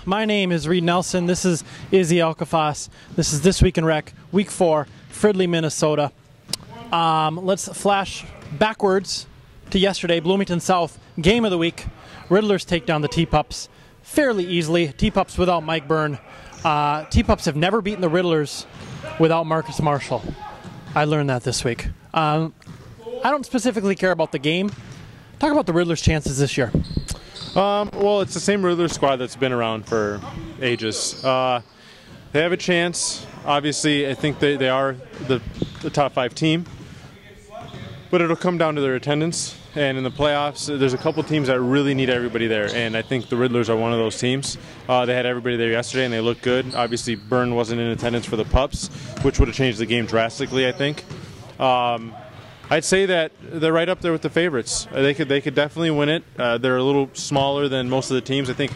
My name is Reid Nelson. This is Izzy Alkafas. This is This Week in Rec, Week 4, Fridley, Minnesota. Let's flash backwards to yesterday, Bloomington South, game of the week. Riddlers take down the T-Pups fairly easily. T-Pups without Mike Byrne. T-Pups have never beaten the Riddlers without Marcus Marshall. I learned that this week. I don't specifically care about the game. Talk about the Riddlers' chances this year. Well, it's the same Riddlers squad that's been around for ages. They have a chance. Obviously, I think they are the top 5 team. But it'll come down to their attendance. And in the playoffs, there's a couple teams that really need everybody there. And I think the Riddlers are one of those teams. They had everybody there yesterday, and they looked good. Obviously, Byrne wasn't in attendance for the Pups, which would have changed the game drastically, I think. I'd say that they're right up there with the favorites. They could definitely win it. They're a little smaller than most of the teams. I think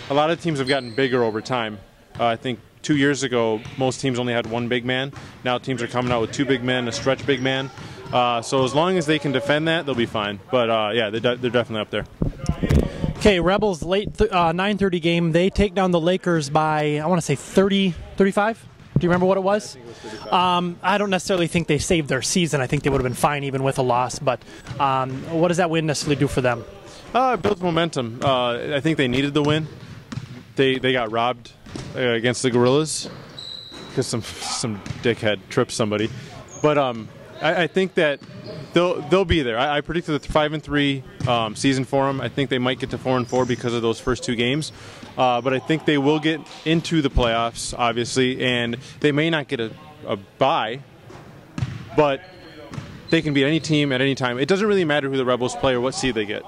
a lot of teams have gotten bigger over time. I think 2 years ago, most teams only had one big man. Now teams are coming out with 2 big men, a stretch big man. So as long as they can defend that, they'll be fine. But yeah, they're definitely up there. Okay, Rebels late 9:30 game. They take down the Lakers by, I want to say 30, 35? Do you remember what it was? I don't necessarily think they saved their season. I think they would have been fine even with a loss. But what does that win necessarily do for them? It builds momentum. I think they needed the win. They got robbed against the Gorillas because some dickhead tripped somebody. But I think that they'll be there. I predicted the 5-3 season for them. I think they might get to 4-4 because of those first 2 games. But I think they will get into the playoffs, obviously, and they may not get a bye, but they can beat any team at any time. It doesn't really matter who the Rebels play or what seed they get.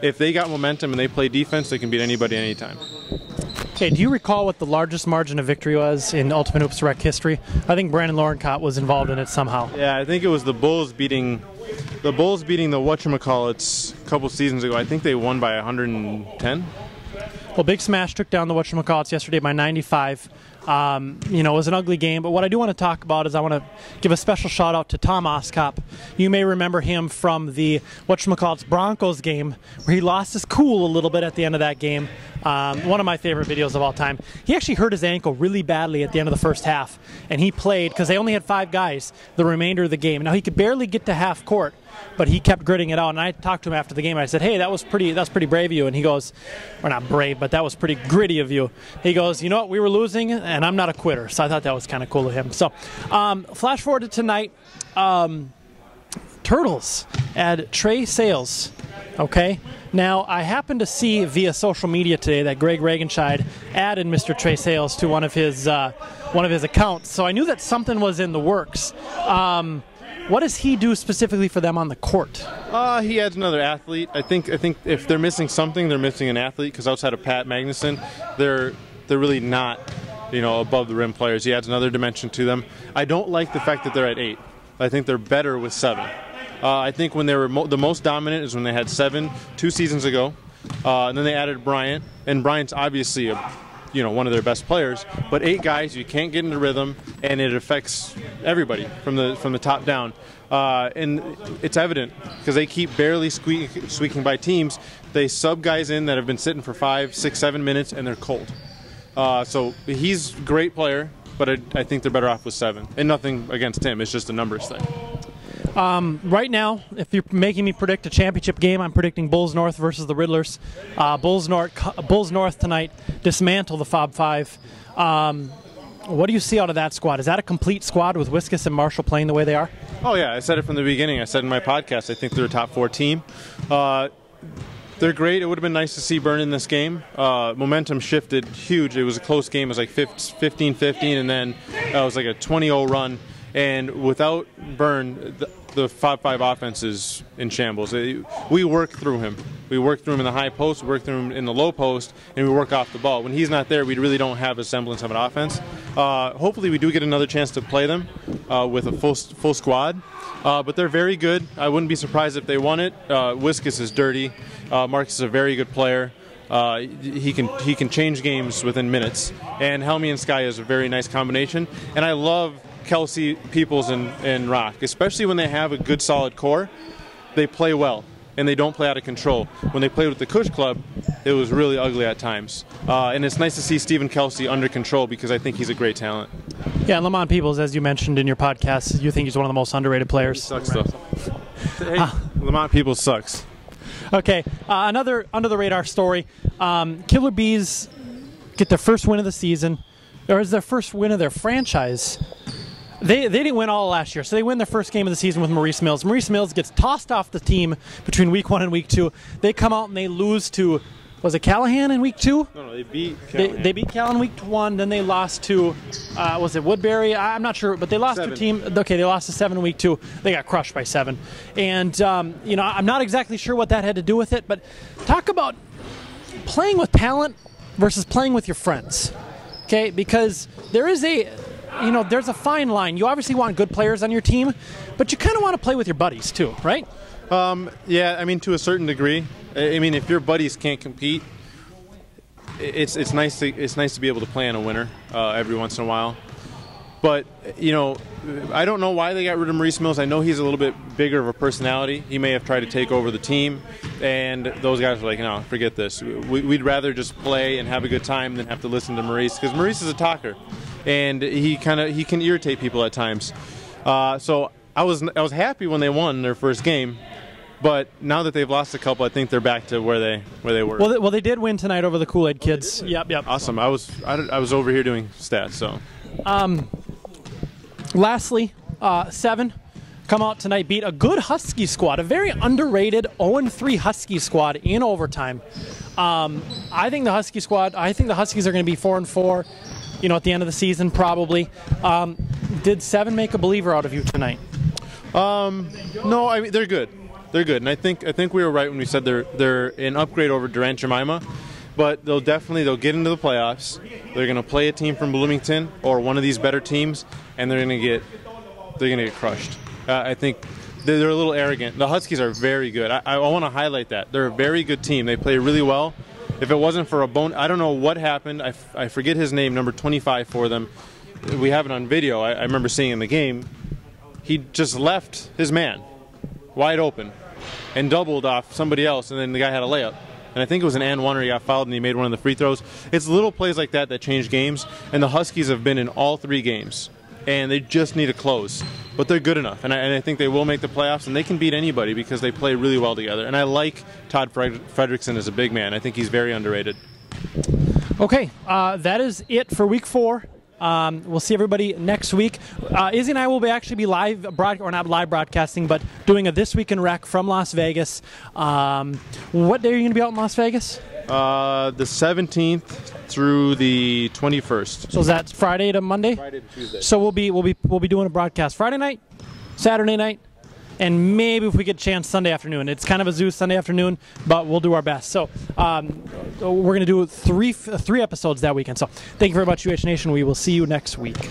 If they got momentum and they play defense, they can beat anybody anytime. Okay, do you recall what the largest margin of victory was in Ultimate Hoops Rec history? I think Brandon Lorncott was involved in it somehow. Yeah, I think it was the Bulls beating the whatchamacallits a couple seasons ago. I think they won by 110. Well, Big Smash took down the whatchamacallits yesterday by 95. It was an ugly game, but what I do want to talk about is I want to give a special shout out to Tom Osskoop. You may remember him from the whatchamacallits Broncos game where he lost his cool a little bit at the end of that game. One of my favorite videos of all time. He actually hurt his ankle really badly at the end of the first half, and he played, because they only had 5 guys the remainder of the game. Now, he could barely get to half court, but he kept gritting it out, and I talked to him after the game. I said, hey, that's pretty brave of you. And he goes, or not brave, but that was pretty gritty of you. He goes, you know what, we were losing, and I'm not a quitter. So I thought that was kind of cool of him. So flash forward to tonight. Turtles add Trey Sales. Okay. Now, I happened to see via social media today that Greg Regenscheid added Mr. Trey Sales to one of his accounts. So I knew that something was in the works. What does he do specifically for them on the court? He adds another athlete. I think if they're missing something, they're missing an athlete, because outside of Pat Magnuson, they're really not, above the rim players. He adds another dimension to them. I don't like the fact that they're at 8. I think they're better with 7. I think when they were the most dominant is when they had 7 2 seasons ago, and then they added Bryant, and Bryant's obviously one of their best players. But 8 guys, you can't get into rhythm, and it affects everybody from the top down. And it's evident because they keep barely squeaking by teams. They sub guys in that have been sitting for 5, 6, 7 minutes, and they're cold. So he's a great player, but I think they're better off with 7. And nothing against him. It's just a numbers thing. Right now, if you're making me predict a championship game, I'm predicting Bulls North versus the Riddlers. Bulls North tonight dismantle the Fob 5. What do you see out of that squad? Is that a complete squad with Wiskus and Marshall playing the way they are? Oh, yeah. I said it from the beginning. I said in my podcast, I think they're a top 4 team. They're great. It would have been nice to see Byrne in this game. Momentum shifted huge. It was a close game. It was like 15-15, and then it was like a 20-0 run. And without Byrne, the 5-5 offense is in shambles. We work through him. We work through him in the high post, we work through him in the low post, and we work off the ball. When he's not there, we really don't have a semblance of an offense. Hopefully we do get another chance to play them with a full squad. But they're very good. I wouldn't be surprised if they won it. Wiskus is dirty. Marcus is a very good player. He can change games within minutes. And Helmy and Sky is a very nice combination. And I love Kelsey, Peoples, and Rock, especially when they have a good solid core. They play well. and they don't play out of control. When they played with the Cush Club, it was really ugly at times. And it's nice to see Stephen Kelsey under control because I think he's a great talent. Yeah, and Lamont Peoples, as you mentioned in your podcast, you think he's one of the most underrated players. He sucks, though. Hey, Lamont Peoples sucks. Okay, another under-the-radar story. Killer Bees get their first win of the season, or is their first win of their franchise. They didn't win all last year, so they win their first game of the season with Maurice Mills. Maurice Mills gets tossed off the team between week 1 and week 2. They come out and they lose to, was it Callahan in week 2? No, they beat Callahan. They beat Callahan week 1, then they lost to, was it Woodbury? I'm not sure, but they lost to a team. Okay, they lost to 7 in week 2. They got crushed by 7. And, you know, I'm not exactly sure what that had to do with it, but talk about playing with talent versus playing with your friends. Okay, because there is there's a fine line. You obviously want good players on your team, but you kind of want to play with your buddies too, right? Yeah, I mean, to a certain degree. I mean, if your buddies can't compete, it's nice to be able to play on a winner every once in a while. But you know, I don't know why they got rid of Maurice Mills. I know he's a little bit bigger of a personality. He may have tried to take over the team, and those guys were like, no, forget this. We'd rather just play and have a good time than have to listen to Maurice, because Maurice is a talker, and he can irritate people at times. So I was happy when they won their first game. But now that they've lost a couple, I think they're back to where they were. Well, they did win tonight over the Kool-Aid Kids. Oh, Yep. Awesome. I was over here doing stats. So. Lastly, 7 come out tonight, beat a good Husky squad, a very underrated 0-3 Husky squad in overtime. I think the Huskies are going to be 4-4. You know, at the end of the season, probably. Did 7 make a believer out of you tonight? No, I mean they're good. They're good, and I think we were right when we said they're an upgrade over Durant Jemima, but they'll get into the playoffs. They're going to play a team from Bloomington or one of these better teams, and they're going to get crushed. I think they're a little arrogant. The Huskies are very good. I want to highlight that they're a very good team. They play really well. If it wasn't for I don't know what happened. I forget his name, number 25 for them. We have it on video. I remember seeing in the game. He just left his man wide open and doubled off somebody else, and then the guy had a layup. And I think it was an and one, or he got fouled and he made one of the free throws. It's little plays like that change games, and the Huskies have been in all 3 games, and they just need to close. But they're good enough, and I think they will make the playoffs, and they can beat anybody because they play really well together. And I like Todd Fredrickson as a big man. I think he's very underrated. Okay, that is it for week 4. We'll see everybody next week. Izzy and I will actually be live, not live broadcasting, but doing a This Week in Rec from Las Vegas. What day are you going to be out in Las Vegas? The 17th through the 21st. So is that Friday to Monday? Friday to Tuesday. So we'll be doing a broadcast Friday night, Saturday night, and maybe if we get a chance Sunday afternoon. It's kind of a zoo Sunday afternoon, but we'll do our best. So we're going to do three episodes that weekend. So thank you very much, UH Nation. We will see you next week.